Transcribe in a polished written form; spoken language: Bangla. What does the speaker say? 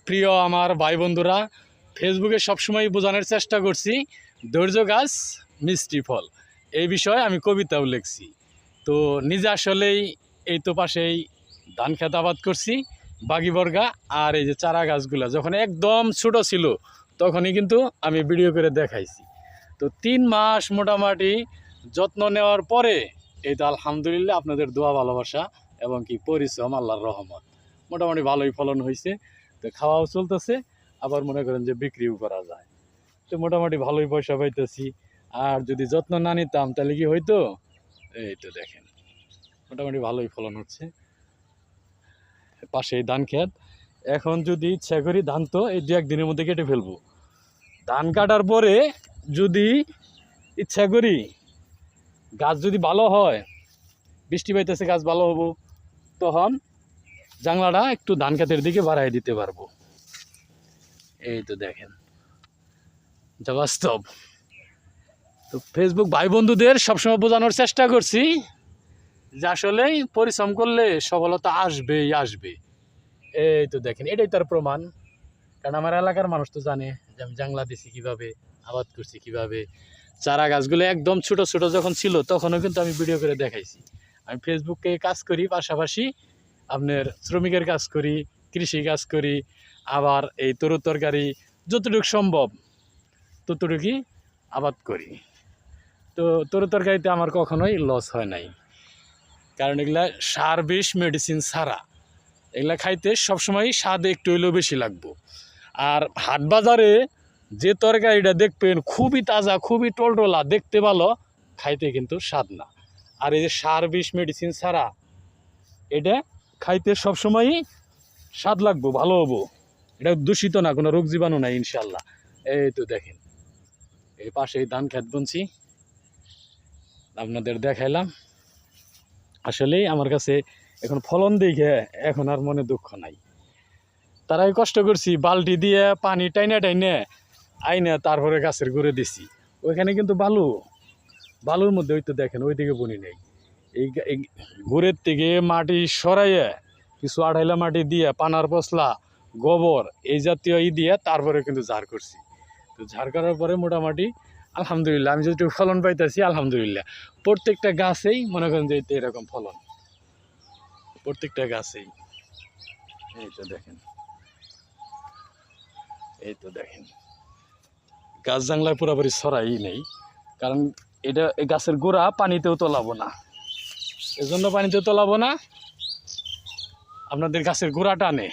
প্রিয় আমার ভাই বন্ধুরা, ফেসবুকে সবসময় বোঝানোর চেষ্টা করছি ধৈর্য গাছ মিষ্টি ফল, এই বিষয়ে আমি কবিতাও লিখছি। তো নিজে আসলেই এই তো পাশেই ধান খেত আবাদ করছি বাগিবর্গা। আর এই যে চারা গাছগুলো যখন একদম ছোট ছিল তখনই কিন্তু আমি ভিডিও করে দেখাইছি। তো 3 মাস মোটামুটি যত্ন নেওয়ার পরে এই তো আলহামদুলিল্লাহ আপনাদের দোয়া ভালোবাসা এবং কি পরিশ্রম আল্লাহর রহমত মোটামুটি ভালোই ফলন হয়েছে। তো খাওয়াও চলতেছে, আবার মনে করেন যে বিক্রিও করা যায়। তো মোটামুটি ভালোই পয়সা পাইতেছি। আর যদি যত্ন না নিতাম তাহলে কি হইতো, এই তো দেখেন মোটামুটি ভালোই ফলন হচ্ছে। পাশেই ধান ক্ষেত। এখন যদি ইচ্ছা করি ধান তো এই 2-1 দিনের মধ্যে কেটে ফেলবো। ধান কাটার পরে যদি ইচ্ছা করি গাছ যদি ভালো হয়, বৃষ্টি পাইতেছে গাছ ভালো হবো, তখন জাংলাটা একটু ধান ক্ষেতের দিকে বাড়াই দিতে পারবো। এই তো দেখেন যা বাস্তব। তো ফেসবুক ভাই বন্ধুদের সবসময় বোঝানোর চেষ্টা করছি যে আসলেই পরিশ্রম করলে সফলতা আসবেই আসবে। এই তো দেখেন এটাই তার প্রমাণ। কারণ আমার এলাকার মানুষ তো জানে যে আমি জাংলা দিছি কীভাবে, আবাদ করছি কীভাবে। চারা গাছগুলো একদম ছোট ছোট যখন ছিল তখনও কিন্তু আমি ভিডিও করে দেখাইছি। আমি ফেসবুকে কাজ করি, পাশাপাশি আপনার শ্রমিকের কাজ করি, কৃষি কাজ করি, আবার এই তরু তরকারি যতটুকু সম্ভব ততটুকুই আবাদ করি। তো তরু তরকারিতে আমার কখনোই লস হয় নাই, কারণ এগুলা সার বিষ মেডিসিন ছাড়া। এগুলা খাইতে সবসময় স্বাদ একটু হইলেও বেশি লাগবো। আর হাট বাজারে যে তরকারিটা দেখবেন খুবই তাজা, খুবই টলটলা, দেখতে ভালো, খাইতে কিন্তু স্বাদ না। আর এই যে সার বিষ মেডিসিন ছাড়া এটা খাইতে সবসময়ই স্বাদ লাগবো, ভালো হবো। এটা দূষিত না, কোনো রোগ জীবাণু নাই ইনশাল্লাহ। এই তো দেখেন এই পাশেই ধান খেত বুনছি, আপনাদের দেখাইলাম। আসলেই আমার কাছে এখন ফলন দেখে এখন আর মনে দুঃখ নাই। তারাই কষ্ট করছি, বালতি দিয়ে পানি টাইনে টাইনে আইনে তারপরে গাছের গুঁড়ে দিছি। ওইখানে কিন্তু বালুর মধ্যে ওই তো দেখেন ওইদিকে বনি নেই। এই গুঁড়ের থেকে মাটি সরাইয়ে কিছু আড়াইলা মাটি দিয়ে পানার পশলা, গোবর এই জাতীয় দিয়ে তারপরে কিন্তু ঝাড় করছি। তো ঝাড় করার পরে মোটামুটি আলহামদুলিল্লাহ আমি যেটুকু ফলন পাইতেছি আলহামদুলিল্লাহ। প্রত্যেকটা গাছেই মনে করেন যে এরকম ফলন, প্রত্যেকটা গাছেই। এই তো দেখেন, এই তো দেখেন গাছ জাংলায় পুরোপুরি ছড়াই নেই, কারণ এটা এই গাছের গোড়া পানিতেও তোলাবো না। এজন্য পানিতেও তোলাবো না, আপনাদের গাছের গোড়া টানে